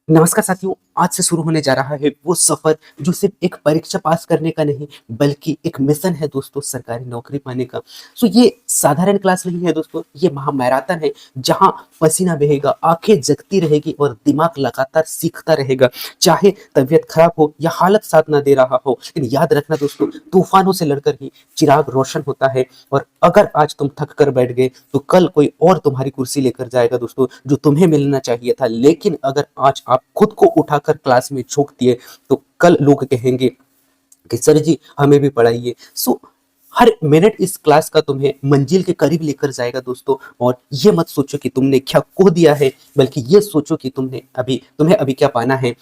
नमस्कार साथियों। आज से शुरू होने जा रहा है वो सफर जो सिर्फ एक परीक्षा पास करने का नहीं बल्कि एक मिशन है दोस्तों, सरकारी नौकरी पाने का। ये साधारण क्लास नहीं है दोस्तों, ये महामैराथन है जहां पसीना बहेगा, आंखें जगती रहेगी और दिमाग लगातार सीखता रहेगा। चाहे तबीयत खराब हो या हालत साथ ना दे रहा हो, लेकिन याद रखना दोस्तों, तूफानों से लड़कर ही चिराग रोशन होता है। और अगर आज तुम थक कर बैठ गए तो कल कोई और तुम्हारी कुर्सी लेकर जाएगा दोस्तों, जो तुम्हें मिलना चाहिए था। लेकिन अगर आज आप खुद को उठाकर क्लास में झोंक दिए तो कल लोग कहेंगे कि सर जी हमें भी पढ़ाइए। हर मिनट इस क्लास का तुम्हें मंजिल के करीब लेकर जाएगा दोस्तों। और ये मत सोचो कि तुमने क्या खो दिया है, बल्कि ये सोचो कि तुम्हें अभी क्या पाना है।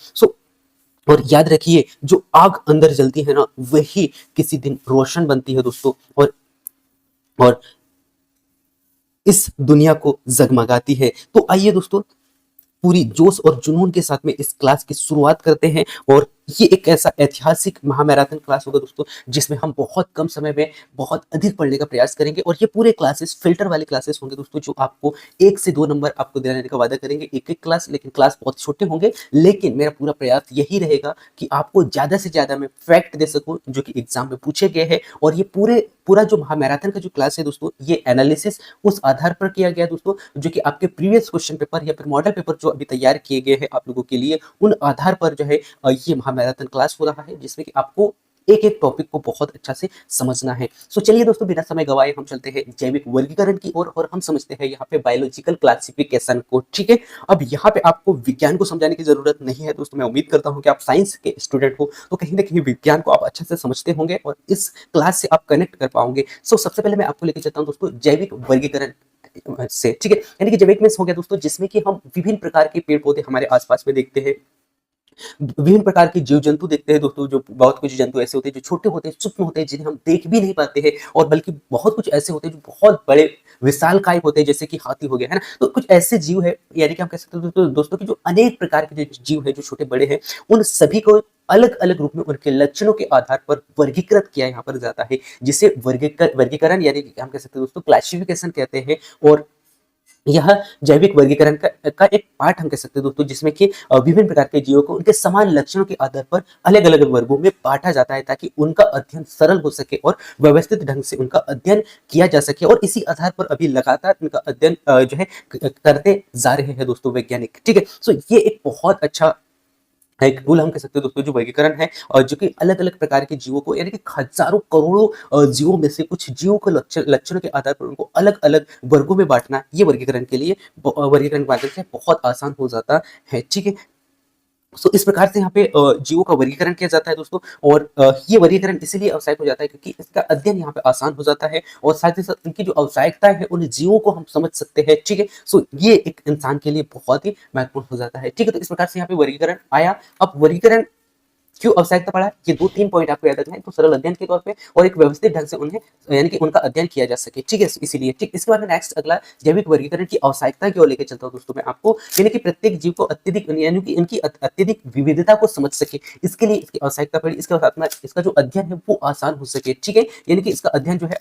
और याद रखिए, जो आग अंदर जलती है ना, वही किसी दिन रोशन बनती है दोस्तों। और इस दुनिया को जगमगाती है। तो आइए दोस्तों, पूरी जोश और जुनून के साथ में इस क्लास की शुरुआत करते हैं। और ये एक ऐसा ऐतिहासिक महामैराथन क्लास होगा दोस्तों, जिसमें हम बहुत कम समय में बहुत अधिक पढ़ने का प्रयास करेंगे। और ये पूरे क्लासेस फिल्टर वाले क्लासेस होंगे दोस्तों, जो आपको 1 से 2 नंबर आपको दिलाने का वादा करेंगे एक एक क्लास। लेकिन क्लास बहुत छोटे होंगे, लेकिन मेरा पूरा प्रयास यही रहेगा कि आपको ज्यादा से ज्यादा मैं फैक्ट दे सकूं जो कि एग्जाम में पूछे गए हैं। और ये पूरा जो महामैराथन का जो क्लास है दोस्तों, ये एनालिसिस उस आधार पर किया गया दोस्तों, जो कि आपके प्रीवियस क्वेश्चन पेपर या फिर मॉडल पेपर जो अभी तैयार किए गए हैं आप लोगों के लिए, उन आधार पर जो है ये महामैराथन क्लास हो रहा है, जिसमें कि आपको एक एक टॉपिक को बहुत अच्छा से समझना है। चलिए दोस्तों, बिना समय गवाए हम चलते हैं जैविक वर्गीकरण की ओर और हम समझते हैं यहाँ पे बायोलॉजिकल क्लासिफिकेशन को। ठीक है, अब यहाँ पे आपको विज्ञान को समझाने की जरूरत नहीं है दोस्तों। मैं उम्मीद करता हूँ कि आप साइंस के स्टूडेंट हो, तो कहीं ना कहीं विज्ञान को आप अच्छे से समझते होंगे और इस क्लास से आप कनेक्ट कर पाओगे। सबसे पहले मैं आपको लेकर चलता हूँ दोस्तों जैविक वर्गीकरण से। ठीक है, यानी कि जैविक मीन्स हो गया दोस्तों, जिसमें कि हम विभिन्न प्रकार के पेड़ पौधे हमारे आसपास में देखते हैं, विभिन्न प्रकार के जीव जंतु देखते हैं दोस्तों। जो बहुत कुछ जंतु ऐसे होते हैं जो छोटे होते हैं, सूक्ष्म होते हैं, जिन्हें हम देख भी नहीं पाते हैं, और बल्कि बहुत कुछ ऐसे होते हैं जो बहुत बड़े विशालकाय होते हैं, जैसे कि हाथी हो गया, है ना। तो कुछ ऐसे जीव है, यानी कि हम कह सकते हैं दोस्तों कि जो अनेक प्रकार के जो जीव है, जो छोटे बड़े हैं, उन सभी को अलग अलग रूप में उनके लक्षणों के आधार पर वर्गीकृत किया यहाँ पर जाता है, जिसे वर्गीकरण यानी कि हम कह सकते हैं दोस्तों क्लासिफिकेशन कहते हैं। और यह जैविक वर्गीकरण का एक पार्ट हम कह सकते हैं दोस्तों, जिसमें कि विभिन्न प्रकार के जीवों को उनके समान लक्षणों के आधार पर अलग अलग वर्गों में बांटा जाता है, ताकि उनका अध्ययन सरल हो सके और व्यवस्थित ढंग से उनका अध्ययन किया जा सके। और इसी आधार पर अभी लगातार उनका अध्ययन जो है करते जा रहे हैं दोस्तों वैज्ञानिक। ठीक है, ये एक बहुत अच्छा एक टूल हम कह सकते हैं दोस्तों, जो वर्गीकरण है, और जो कि अलग अलग प्रकार के जीवों को, यानी कि हजारों करोड़ों जीवों में से कुछ जीवों के लक्षणों के आधार पर उनको अलग अलग वर्गों में बांटना, ये वर्गीकरण के लिए वर्गीकरण के माध्यम से बहुत आसान हो जाता है। ठीक है, इस प्रकार से यहाँ पे जीवों का वर्गीकरण किया जाता है दोस्तों। और ये वर्गीकरण इसीलिए आवश्यक हो जाता है क्योंकि इसका अध्ययन यहाँ पे आसान हो जाता है, और साथ ही साथ इनकी जो आवश्यकता है उन जीवों को हम समझ सकते हैं। ठीक है, ये एक इंसान के लिए बहुत ही महत्वपूर्ण हो जाता है। ठीक है, तो इस प्रकार से यहाँ पे वर्गीकरण आया। अब वर्गीकरण क्यों आवश्यकता पड़ा, ये 2-3 पॉइंट आपको याद रखना है। तो सरल अध्ययन के तौर पे और एक व्यवस्थित ढंग से उन्हें, यानी कि उनका अध्ययन किया जा सके। ठीक है, इसीलिए ठीक इसके बाद में नेक्स्ट अगला जैविक वर्गीकरण की आवश्यकता की ओर लेकर चलता हूँ दोस्तों मैं आपको, यानी कि प्रत्येक जीव को अत्यधिक, यानी कि इनकी अत्यधिक विविधता को समझ सके, इसके लिए इसकी आवश्यकता पड़ी। इसके साथ में इसका जो अध्ययन है वो आसान हो सके। ठीक है, यानी कि इसका अध्ययन जो है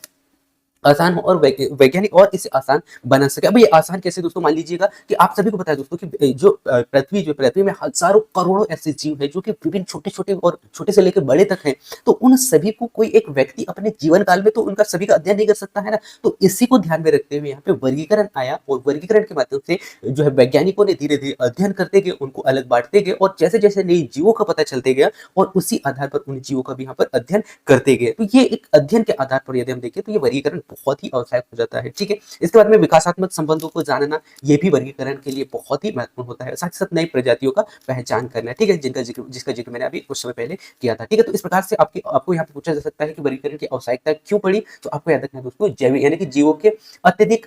आसान हो और वैज्ञानिक और इसे आसान बना सके। अब ये आसान कैसे दोस्तों, मान लीजिएगा कि आप सभी को पता है दोस्तों कि जो पृथ्वी में हजारों करोड़ों ऐसे जीव हैं जो कि विभिन्न छोटे छोटे और छोटे से लेकर बड़े तक हैं। तो उन सभी को कोई एक व्यक्ति अपने जीवन काल में तो उनका सभी का अध्ययन नहीं कर सकता है ना। तो इसी को ध्यान में रखते हुए यहाँ पे वर्गीकरण आया, और वर्गीकरण के माध्यम से जो है वैज्ञानिकों ने धीरे धीरे अध्ययन करते गए, उनको अलग बांटते गए, और जैसे जैसे नई जीवों का पता चलते गया, और उसी आधार पर उन जीवों का भी यहाँ पर अध्ययन करते गए। तो ये एक अध्ययन के आधार पर यदि हम देखें तो ये वर्गीकरण बहुत ही आवश्यक हो जाता है। ठीक है, इसके बाद में विकासात्मक संबंधों को जानना, ये भी वर्गीकरण के लिए बहुत ही महत्वपूर्ण होता है। साथ ही साथ नई प्रजातियों का पहचान करना। ठीक है, जिसका जिक्र मैंने अभी कुछ समय पहले किया था। ठीक है, तो इस प्रकार से आपको यहाँ पे पूछा जा सकता है कि वर्गीकरण की आवश्यकता क्यों पड़ी। तो आपको याद रखना है दोस्तों, जैविक यानी कि जीवों के अत्यधिक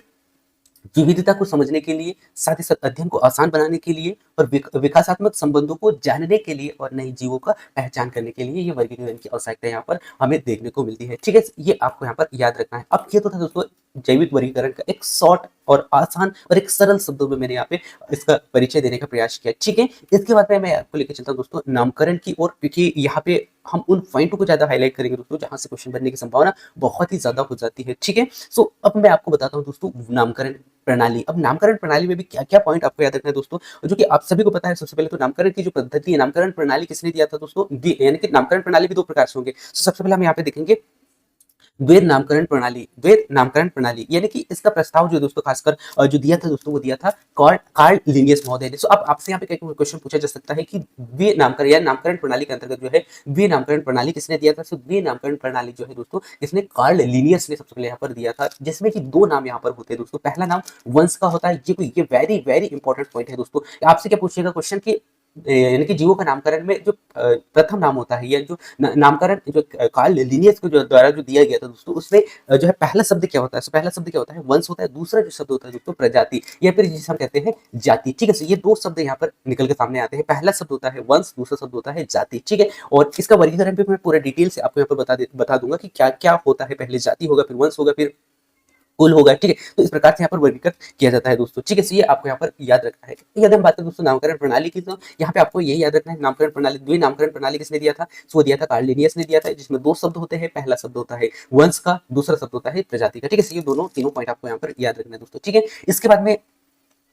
विविधता को समझने के लिए, साथ ही साथ अध्ययन को आसान बनाने के लिए, और विकासात्मक संबंधों को जानने के लिए, और नए जीवों का पहचान करने के लिए ये वर्गीकरण की आवश्यकता यहाँ पर हमें देखने को मिलती है। ठीक है, ये आपको यहाँ पर याद रखना है। अब ये तो था दोस्तों जैविक वर्गीकरण का एक शॉर्ट और आसान और एक सरल शब्दों में मैंने यहाँ पे इसका परिचय देने का प्रयास किया। ठीक है, इसके बाद में मैं आपको लेकर चलता हूँ दोस्तों नामकरण की ओर, क्योंकि यहाँ पे हम उन पॉइंटों को ज्यादा हाईलाइट करेंगे दोस्तों जहां से क्वेश्चन बनने की संभावना बहुत ही ज्यादा हो जाती है। ठीक है, सो अब मैं आपको बताता हूँ दोस्तों नामकरण प्रणाली। अब नामकरण प्रणाली में भी क्या क्या पॉइंट आपको याद रखना है दोस्तों, जो कि आप सभी को पता है। सबसे पहले तो नामकरण की जो पद्धति है, नामकरण प्रणाली किसने दिया था दोस्तों, यानी कि नामकरण प्रणाली भी दो प्रकार से होंगे। तो सबसे पहले हम यहाँ पे देखेंगे द्वैध नामकरण प्रणाली। द्वैध नामकरण प्रणाली यानी कि इसका प्रस्ताव जो दोस्तों खासकर जो दिया था दोस्तों, वो दिया था कार्ल कार्ल लिनियस महोदय ने। सो अब आपसे यहाँ पे क्वेश्चन पूछा जा सकता है कि द्वैध नामकरण या नामकरण प्रणाली के अंतर्गत जो है द्वैध नामकरण प्रणाली किसने दिया था। सो द्वैध नामकरण प्रणाली जो है दोस्तों, इसने कार्ल लिनियस ने सबसे पहले यहाँ पर दिया था, जिसमें कि दो नाम यहाँ पर होते हैं दोस्तों। पहला नाम वंश का होता है, ये वेरी वेरी इंपॉर्टेंट पॉइंट है दोस्तों। आपसे क्या पूछेगा क्वेश्चन की, यानी कि जीवों का नामकरण में जो प्रथम नाम होता है, या जो नामकरण जो कार्ल लिनियस के द्वारा जो दिया गया था दोस्तों, उसमें जो है पहला शब्द क्या होता है। so, पहला शब्द क्या होता है, वंश होता है। दूसरा जो शब्द होता है दोस्तों प्रजाति, या फिर जिसे हम कहते हैं जाति। ठीक है, so, ये दो शब्द यहाँ पर निकल के सामने आते हैं। पहला शब्द होता है वंश, दूसरा शब्द होता है जाति। ठीक है, और इसका वर्गीकरण भी मैं पूरा डिटेल से आपको यहाँ पर बता दूंगा कि क्या क्या होता है। पहले जाति होगा, फिर वंश होगा, फिर कुल होगा। ठीक है, तो इस प्रकार से यहाँ पर वर्गीकृत किया जाता है दोस्तों। ठीक है, तो ये आपको यहाँ पर याद रखना है। यदि हम बात करें दोस्तों नामकरण प्रणाली की, तो यहाँ पे आपको यही याद रखना है, नामकरण प्रणाली, द्वि नामकरण प्रणाली किसने दिया था, वो दिया था कार्ल लिनियस ने दिया था, जिसमें दो शब्द होते हैं। पहला शब्द होता है वंश का, दूसरा शब्द होता है प्रजाति का। ठीक है, ये दोनों तीनों पॉइंट आपको यहाँ पर याद रखना है दोस्तों। ठीक है, इसके बाद में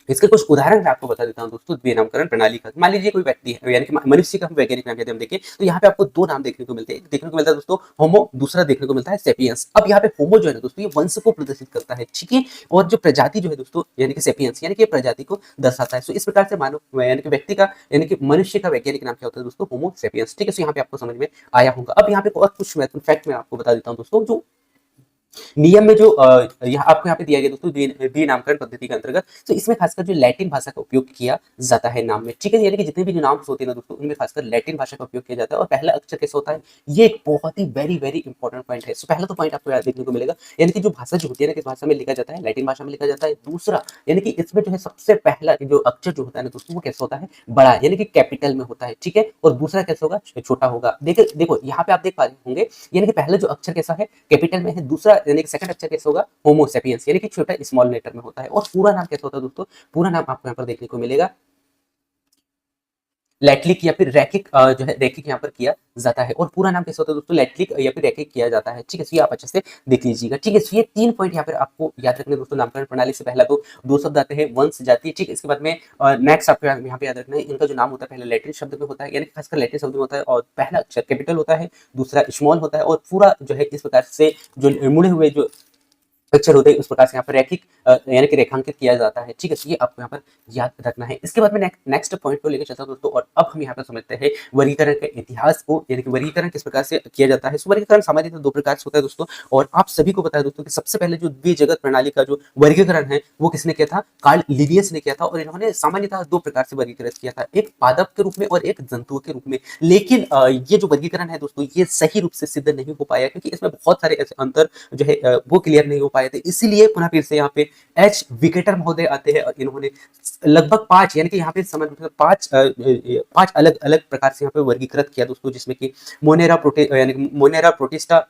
इसके कुछ उदाहरण मैं आपको बता देता हूं दोस्तों द्वि नामकरण प्रणाली का। मान लीजिए कोई व्यक्ति है, यानी कि मनुष्य का हम वैज्ञानिक नाम यदि हम देखें, तो यहाँ पे आपको दो नाम देखने को मिलते हैं। देखने को मिलता है दोस्तों होमो, दूसरा देखने को मिलता है सेपियंस। अब यहाँ पे होमो जो है ना दोस्तों, ये वंश को प्रदर्शित करता है। ठीक है, और जो प्रजाति जो है दोस्तों, यानी कि सेपियंस, यानी कि प्रजाति को दर्शाता है। सो इस प्रकार से मानव, यानी कि व्यक्ति का, यानी कि मनुष्य का वैज्ञानिक नाम क्या होता है दोस्तों, होमो सेपियंस। ठीक है, सो यहाँ पे आपको समझ में आया होगा। अब यहाँ पे और कुछ महत्वपूर्ण फैक्ट मैं आपको बता देता हूँ दोस्तों, जो नियम में जो आपको यहाँ पे दिया गया दोस्तों द्वि नामकरण पद्धति के अंतर्गत। तो इसमें खासकर जो लैटिन भाषा का उपयोग किया जाता है नाम में। ठीक है, यानी कि जितने भी जो नाम होते हैं ना दोस्तों, उनमें खासकर लैटिन भाषा का उपयोग किया जाता है। और पहला अक्षर कैसे होता है, ये एक बहुत ही वेरी वेरी इंपॉर्टेंट पॉइंट है। सो पहला तो पॉइंट आपको याद देखने को मिलेगा, यानी कि जो भाषा जो होती है ना, किस भाषा में लिखा जाता है, लैटिन भाषा में लिखा जाता है। दूसरा, यानी कि इसमें जो है सबसे पहला जो अक्षर जो होता है ना दोस्तों, वो कैसे होता है, बड़ा, यानी कि कैपिटल में होता है। ठीक है, और दूसरा कैसे होगा, छोटा होगा। देखो यहाँ पे आप देख पा रहे होंगे, यानी कि पहला जो अक्षर कैसा है, कैपिटल में है। दूसरा यानी कि सेकंड अक्षर होगा होमो सेपियंस, यानी कि छोटा स्मॉल लेटर में होता है। और पूरा नाम कैसा होता है दोस्तों, पूरा नाम आपको यहाँ पर देखने को मिलेगा लैटलिक या फिर रैखिक, जो है रैखिक यहाँ पर किया जाता है। और पूरा नाम कैसे होता है दोस्तों, लैटलिक या फिर रैखिक किया जाता है। ठीक है, तो ये आप अच्छे से देख लीजिएगा। ठीक है, तो ये तीन पॉइंट यहाँ पर आपको याद रखने दोस्तों नामकरण प्रणाली से। पहला तो दो शब्द आते हैं, वंश, जाति। ठीक है, इसके बाद में नेक्स्ट आपको यहाँ पे याद रखना है, इनका जो नाम होता है पहले लैटिन शब्द में होता है, यानी खासकर लैटिन शब्द में होता है। और पहला अक्षर कैपिटल होता है, दूसरा स्मॉल होता है, और पूरा जो है इस प्रकार से जो मुड़े हुए जो अक्षर होते हैं उस प्रकार से यहाँ पर रैखिक, यानी कि रेखांकित किया जाता है। ठीक है, तो ये आपको यहाँ पर याद रखना है। इसके बाद में नेक्स्ट पॉइंट को लेकर चलता हूं दोस्तों, और अब हम यहाँ पर समझते हैं वर्गीकरण के इतिहास को, यानी कि वर्गीकरण किस प्रकार से किया जाता है। वर्गीकरण सामान्यतः दो प्रकार से होता है दोस्तों, और आप सभी को पता है दोस्तों कि सबसे पहले जो द्विजगत प्रणाली का जो वर्गीकरण है, वो किसने किया था, कार्ल लिनियस ने किया था। और इन्होंने सामान्यतः दो प्रकार से वर्गीकृत किया था, एक पादप के रूप में और एक जंतुओं के रूप में। लेकिन ये जो वर्गीकरण है दोस्तों, ये सही रूप से सिद्ध नहीं हो पाया, क्योंकि इसमें बहुत सारे ऐसे अंतर जो है वो क्लियर नहीं हो पाए थे। इसीलिए पुनः फिर से यहाँ पे एच विकेटर महोदय आते हैं, और इन्होंने लगभग पांच, यानी कि यहाँ पे समझ पांच अलग अलग प्रकार से यहाँ पे वर्गीकृत किया दोस्तों, जिसमें कि यानी मोनेरा प्रोटिस्टा,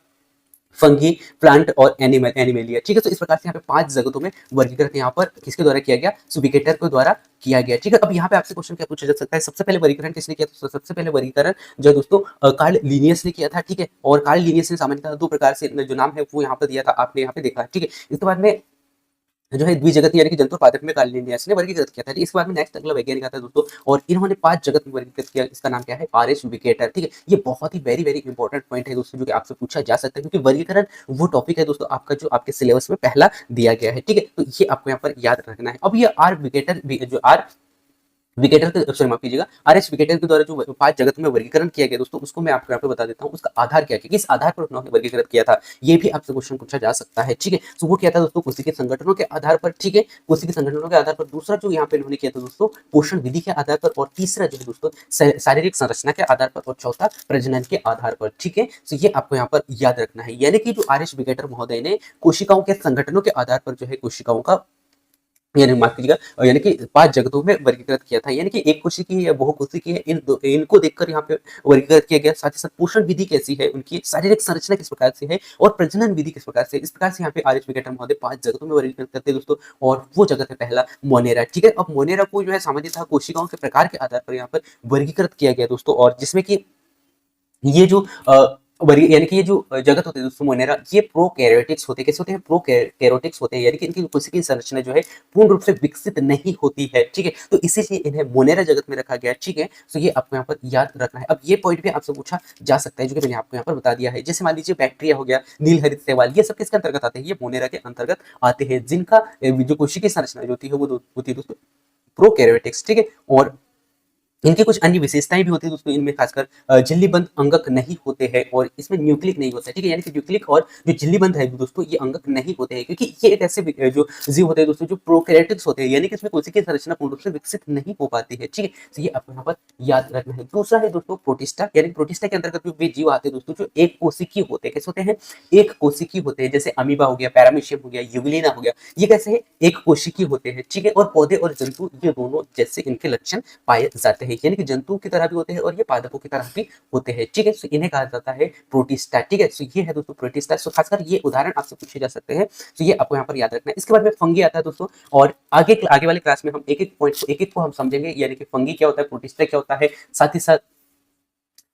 फंगी, प्लांट और एनिमेलिया। ठीक है, तो इस प्रकार से यहाँ पे पांच जगतों में वर्गीकरण यहाँ पर किसके द्वारा किया गया, सुबिकेटर के द्वारा किया गया। ठीक है, अब यहाँ पे आपसे क्वेश्चन क्या पूछा जा सकता है, सबसे पहले वर्गीकरण किसने किया, तो सबसे पहले वर्गीकरण जो दोस्तों कार्ल लिनियस ने किया था। ठीक है, और कार्ल लिनियस ने सामान्यतः दो प्रकार से जो नाम है वो यहाँ पर दिया था, आपने यहाँ पे देखा। ठीक है, इसके बाद में जो है द्विजगत यानी कि जंतु पादप में कार्ल लिनियस ने वर्गीकृत किया था। इसके बाद में नेक्स्ट अगला वैज्ञानिक आता है दोस्तों, और इन्होंने पांच जगत में वर्गीकृत किया। इसका नाम क्या है, आर.एच. विकेटर। ठीक है, ये बहुत ही वेरी वेरी इंपॉर्टेंट पॉइंट है दोस्तों, जो कि आपसे पूछा जा सकता है, क्योंकि वर्गीकरण वो टॉपिक है दोस्तों आपका जो आपके सिलेबस में पहला दिया गया है। ठीक है, तो ये आपको यहाँ पर याद रखना है। अब ये आर विकेटर, जो आर विकेटर के, सॉरी माफ कीजिएगा, आर.एच. विकेटर के द्वारा जो पांच जगत में वर्गीकरण किया गया दोस्तों, उसको मैं आपको यहाँ पे बता देता हूँ, उसका आधार क्या है, किस आधार पर उन्होंने वर्गीकृत किया था, ये भी आपसे क्वेश्चन पूछा जा सकता है। ठीक है, तो वो क्या था दोस्तों, कोशिकीय संगठनों के आधार पर। ठीक है, कोशिकीय संगठनों के आधार पर। दूसरा जो यहाँ पे इन्होंने किया था दोस्तों, पोषण विधि के आधार पर। और तीसरा जो है दोस्तों, शारीरिक संरचना के आधार पर। और चौथा प्रजनन के आधार पर। ठीक है, तो ये आपको यहाँ पर याद रखना है, यानी कि जो आर.एच. विकेटर महोदय ने कोशिकाओं के संगठनों के आधार पर जो है कोशिकाओं का, यानी माफ कीजिएगा, यानी कि पांच जगतों में वर्गीकृत किया था, यानी कि एक कोशिकीय है या बहुकोशिकीय है, इनको देखकर यहाँ पे वर्गीकृत किया गया। साथ ही साथ पोषण विधि कैसी है, उनकी शारीरिक संरचना किस प्रकार से है, और प्रजनन विधि किस प्रकार से, इस प्रकार से यहाँ पे आर.एच. विकेटर महोदय पांच जगतों में वर्गीकृत करते हैं दोस्तों। और वो जगत है पहला मोनेरा। ठीक है, अब मोनेरा को जो है सामान्यतः कोशिकाओं के प्रकार के आधार पर यहाँ पर वर्गीकृत किया गया दोस्तों, और जिसमें कि ये जो यानी कि ये जो जगत होते हैं दोस्तों मोनेरा, ये प्रोकैरियोटिक्स होते हैं। कैसे होते हैं? प्रोकैरियोटिक्स होते हैं, यानी कि इनकी कोशिकीय संरचना जो है पूर्ण रूप से विकसित नहीं होती है, ठीक है? तो इसीलिए इन्हें मोनेरा जगत में रखा गया है, ठीक है? तो ये आपको यहाँ पर याद रखना है। अब ये पॉइंट भी आपसे पूछा जा सकता है, जो कि मैंने आपको यहाँ पर बता दिया है। जैसे मान लीजिए बैक्टीरिया हो गया, नीलहरित शैवाल, ये सब किसके अंतर्गत आते हैं? ये मोनेरा के अंतर्गत आते हैं, जिनका जो कोशिकीय संरचना जो होती है वो होती है दोस्तों प्रोकैरियोटिक्स, ठीक है? और इनकी कुछ अन्य विशेषताएं भी होती है दोस्तों, इनमें खासकर झिल्लीबंद अंगक नहीं होते हैं और इसमें न्यूक्लिक नहीं होता है, ठीक है? यानी कि न्यूक्लिक और जो झिल्लीबंद है दोस्तों, ये अंगक नहीं होते हैं, क्योंकि ये एक ऐसे जो जीव होते हैं दोस्तों जो प्रोकैरियोटिक्स होते हैं, यानी कि इसमें कोशिकीय संरचना पूर्ण रूप से विकसित नहीं हो पाती है, ठीक है? तो ये आपको यहाँ पर याद रखना है। दूसरा है दोस्तों प्रोटिस्टा, यानी प्रोटिस्टा के अंतर्गत जो वे जीव आते हैं दोस्तों जो एक कोशिकीय होते हैं। कैसे होते हैं? एक कोशिकीय होते हैं, जैसे अमीबा हो गया, पैरामीशियम हो गया, यूग्लिना हो गया, ये कैसे है? एक कोशिकीय होते हैं, ठीक है? और पौधे और जंतु ये दोनों जैसे इनके लक्षण पाए जाते हैं, यानी कि जंतु की तरह भी होते हैं और ये पादपों की तरह भी होते हैं, ठीक है? तो इन्हें कहा जाता है प्रोटिस्टा, ठीक है? तो ये है दोस्तों प्रोटिस्टा। तो खासकर ये उदाहरण आपसे पूछे जा सकते हैं, तो ये आपको यहाँ पर याद रखना है। इसके बाद में फंगी आता है दोस्तों, और आगे वाले क्लास में हम एक एक पॉइंट को एक एक को हम समझेंगे, यानी कि फंगी क्या होता है, प्रोटिस्टा क्या होता है, साथ ही साथ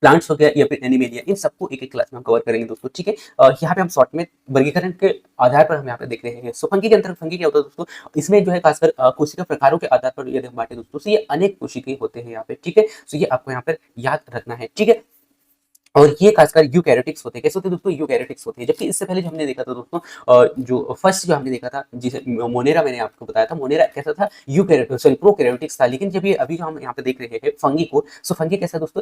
प्लांट्स हो गया या फिर एनिमेलिया, इन सबको एक एक क्लास में हम कवर करेंगे दोस्तों, ठीक है? यहाँ पे हम शॉर्ट में वर्गीकरण के आधार पर हम यहाँ पे देख रहे हैं। सो फंगी के अंतर्गत फंगी क्या होता है दोस्तों? इसमें जो है खासकर कोशिका प्रकारों के आधार पर यदि हम बांटे दोस्तों, तो ये अनेक कोशिकीय होते हैं यहाँ पे, ठीक है? सो ये आपको यहाँ पर याद रखना है, ठीक है? और ये खासकर यूकैरियोटिक्स होते हैं। कैसे होते हैं दोस्तों? यूकैरियोटिक्स होते हैं। जबकि इससे पहले जो हमने देखा था दोस्तों, जो फर्स्ट जो हमने देखा था, जिसे मोनेरा मैंने आपको बताया था, मोनेरा कैसा था? यूकैरियोटिक सॉरी प्रोकैरियोटिक्स था। लेकिन जब ये अभी जो हम यहाँ पे देख रहे हैं फंगी को, सो फंगी कैसा है दोस्तों?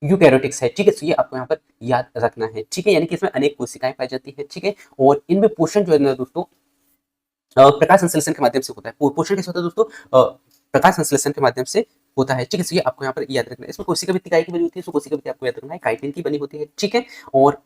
यूकैरियोटिक्स है, ठीक है? तो ये आपको यहाँ पर याद रखना है, ठीक है? यानी कि इसमें अनेक कोशिकाएं पाई जाती है, ठीक है? और इनमें पोषण जो है ना दोस्तों प्रकाश संश्लेषण के माध्यम से होता है। पोषण कैसे होता है दोस्तों? प्रकाश संश्लेषण के माध्यम से होता है, ठीक है? तो ये आपको यहाँ पर याद रखना है। इसमें कोशिका भित्ति काय की बनी होती है, तो कोशिका भित्ति आपको याद रखना है काइटिन की बनी होती है, ठीक है? और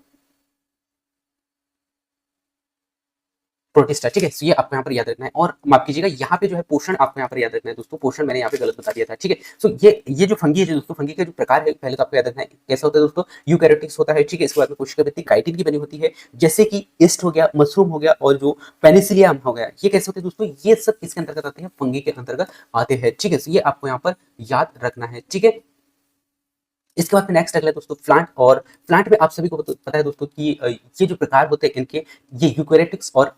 प्रोटिस्टा, ठीक है? तो ये आपको यहाँ पर याद रखना है। और माफ कीजिएगा, यहाँ पे जो है पोषण आपको यहाँ पर याद रखना है दोस्तों, पोषण मैंने यहाँ पे गलत बता दिया था, ठीक है? तो ये जो फंगी है दोस्तों, फंगी का जो प्रकार है पहले तो आपको याद रखना है कैसा होता है दोस्तों, यूकैरियोटिक्स होता है, ठीक है? इसके बाद में कोशिका भित्ति काइटिन की बनी होती है, जैसे कि ईस्ट हो गया, मशरूम हो गया और जो पेनिसिलियम हो गया, ये कैसे होते हैं दोस्तों? ये सब किसके अंतर्गत आते हैं? फंगी के अंतर्गत आते हैं, ठीक है? तो ये आपको यहाँ पर याद रखना है, ठीक है? इसके बाद में नेक्स्ट अगला है दोस्तों प्लांट, और प्लांट में आप सभी को पता है दोस्तों कि ये जो प्रकार होते हैं इनके, ये यूकैरियोटिक्स और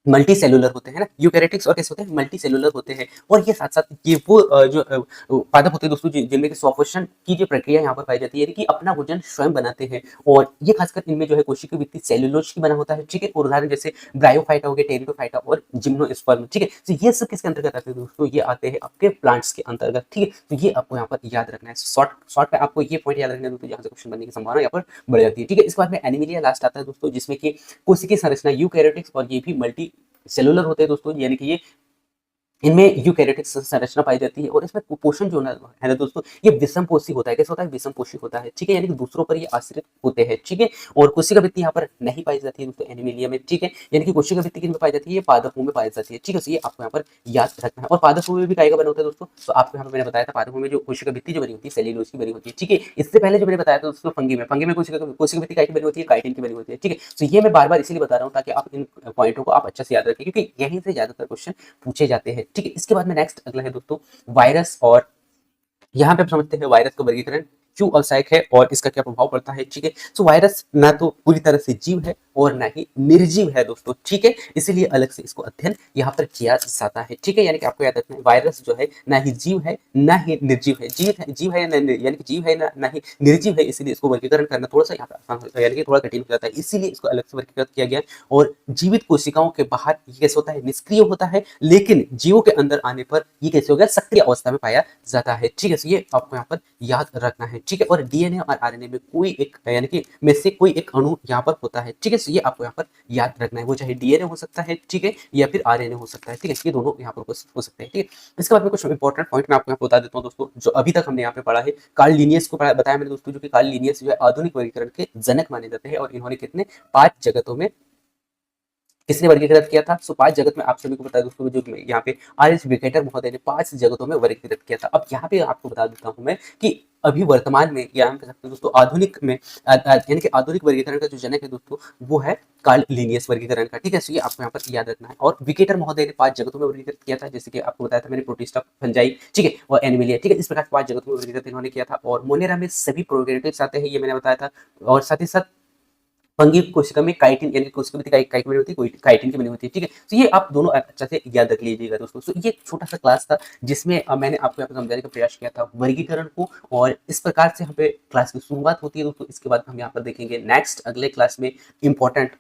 मल्टी सेलुलर होते हैं ना, यूकैरियोटिक्स और कैसे होते हैं? मल्टी सेलुलर होते हैं। और ये साथ साथ ये वो जो पादप होते हैं दोस्तों जिनमें कि स्वपोषण की जो प्रक्रिया यहाँ पर पाई जाती है, यानी कि अपना भोजन स्वयं बनाते हैं। और ये खासकर इनमें जो है कोशिका भित्ति सेलुलोज की बना होता है, ठीक है? और उदाहरण जैसे ब्रायोफाइटा हो गया, टेरिडोफाइटा और जिम्नोस्पर्म, ठीक है? तो ये सब किसके अंतर्गत आते हैं दोस्तों? ये आते हैं आपके प्लांट्स के अंतर्गत, ठीक है? तो ये आपको यहाँ पर याद रखना है। शॉर्ट में आपको ये पॉइंट याद रखना है दोस्तों, जहाँ से क्वेश्चन बनने की संभावना यहाँ पर बढ़ जाती है, ठीक है? इसके बाद में एनिमिलिया लास्ट आता है दोस्तों, जिसमें कि कोशिकीय संरचना यूकैरियोटिक्स और ये भी मल्टी सेलुलर होते हैं दोस्तों, यानी कि ये इनमें यूकैरियोटिक संरचना पाई जाती है। और इसमें कुपोषण जो है ना दोस्तों, ये विषमपोषी होता है। कैसे होता है? विषमपोषी होता है, ठीक है? यानी कि दूसरों पर ये आश्रित होते हैं, ठीक है? और कोशिका भित्ति यहाँ पर नहीं पाई जाती है दोस्तों एनिमिलिया में, ठीक है? यानी कि कोशिका भित्ति किन में पाई जाती है? ये पादपों में पाई जाती है, ठीक है? तो ये आपको यहाँ पर याद रखना है। और पादपों में भी काय का बना होता है दोस्तों, तो आपको यहाँ पर मैंने बताया था पादपों में जो कोशिका भित्ति जो बनी होती है सेल्यूलोज की बनी होती है, ठीक है? इससे पहले जो मैंने बताया था दोस्तों फंगी में कोशिका भित्ति काय की बनी होती है? काइटिन की बनी होती है, ठीक है? तो ये मैं बार बार इसीलिए बता रहा हूँ ताकि आप इन पॉइंटों को आप अच्छे से याद रखें, क्योंकि यहीं से ज्यादातर क्वेश्चन पूछे जाते हैं, ठीक है? इसके बाद में नेक्स्ट अगला है दोस्तों वायरस, और यहाँ पे हम समझते हैं वायरस का वर्गीकरण क्यों आवश्यक है और इसका क्या प्रभाव पड़ता है, ठीक है? तो वायरस ना तो पूरी तरह से जीव है और ना ही निर्जीव है दोस्तों, ठीक है? इसीलिए अलग से इसको अध्ययन यहाँ पर किया जाता है, ठीक है? यानी कि आपको याद रखना है वायरस जो है ना ही जीव है ना ही निर्जीव है, जीव है यानी कि जीव है ना ही निर्जीव है, इसीलिए इसको वर्गीकरण करना थोड़ा सा यहाँ पे आसान होता है, यानी कि थोड़ा कठिन हो जाता है, इसीलिए इसको अलग से वर्गीकृत किया गया है। और जीवित कोशिकाओं के बाहर ये कैसे होता है? निष्क्रिय होता है, लेकिन जीवों के अंदर आने पर ये कैसे हो गया? सक्रिय अवस्था में पाया जाता है, ठीक है? तो ये आपको यहाँ पर याद रखना है, ठीक है? और डीएनए और आरएनए में कोई एक यानी कि में से कोई एक अणु यहाँ पर होता है, ठीक है? तो ये आपको यहाँ पर याद रखना है, वो चाहे डीएनए हो सकता है, ठीक है? या फिर आरएनए हो सकता है, ठीक है? ये दोनों यहाँ पर हो सकते हैं, ठीक है? इसके बाद में कुछ इंपॉर्टेंट पॉइंट मैं आपको यहाँ पर बता देता हूँ दोस्तों, जो अभी तक हमने यहाँ पे पढ़ा है। कार्ल लिनियस को बताया मैंने दोस्तों, जो कि कार्ल लिनियस जो है आधुनिक वर्गीकरण के जनक माने जाते हैं, और इन्होंने कितने 5 जगतों में किसने वर्गीकृत किया था? सो 5 जगत में आप सभी को पता है दोस्तों, जो यहाँ पे आर.एच. विकेटर महोदय ने 5 जगतों में वर्गीकृत किया था। अब यहाँ पे आपको बता देता हूँ मैं कि अभी वर्तमान में या हम कह सकते हैं दोस्तों आधुनिक में यानी कि आधुनिक वर्गीकरण का जो जनक है दोस्तों, वो है कार्ल लिनियस वर्गीकरण का, ठीक है? सो ये आपको यहाँ पर याद रखना है। और विकेटर महोदय ने 5 जगतों में वर्गीकृत किया था, जैसे कि आपको बताया था मैंने, प्रोटिस्टा, फंजाई, ठीक है? और एनिमलिया, ठीक है? इस प्रकार से 5 जगतों में वर्गीकृत इन्होंने किया था। और मोनेरा में सभी प्रोकैरियोटिक्स आते हैं, ये मैंने बताया था। और साथ ही साथ फंगी कोशिका में काइटिन, यानी कोशिका भी काइटिन की बनी होती है, कोई काइटिन की बनी होती है, ठीक है? तो ये आप दोनों अच्छा से याद रख लीजिएगा दोस्तों। तो ये छोटा सा क्लास था जिसमें मैंने आपको यहाँ पे समझाने का प्रयास किया था वर्गीकरण को, और इस प्रकार से यहाँ पे क्लास की शुरुआत होती है दोस्तों। इसके बाद हम यहाँ पर देखेंगे नेक्स्ट अगले क्लास में इंपॉर्टेंट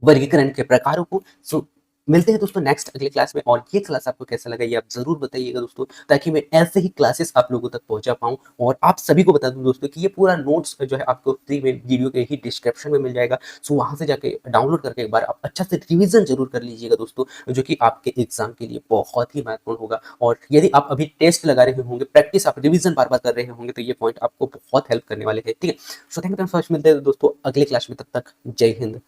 वर्गीकरण के प्रकारों को। सो मिलते हैं दोस्तों नेक्स्ट अगले क्लास में। और ये क्लास आपको कैसा लगा ये आप जरूर बताइएगा दोस्तों, ताकि मैं ऐसे ही क्लासेस आप लोगों तक पहुंचा पाऊं। और आप सभी को बता दूं दोस्तों कि ये पूरा नोट्स जो है आपको फ्री में वीडियो के ही डिस्क्रिप्शन में मिल जाएगा। सो वहां से जाके डाउनलोड करके एक बार आप अच्छा से रिवीजन जरूर कर लीजिएगा दोस्तों, जो कि आपके एग्जाम के लिए बहुत ही महत्वपूर्ण होगा। और यदि आप अभी टेस्ट लगा रहे होंगे, प्रैक्टिस आप रिवीजन बार बार कर रहे होंगे, तो ये पॉइंट आपको बहुत हेल्प करने वाले हैं, ठीक है? So thank you so much, मिलते हैं दोस्तों अगले क्लास में, तब तक जय हिंद।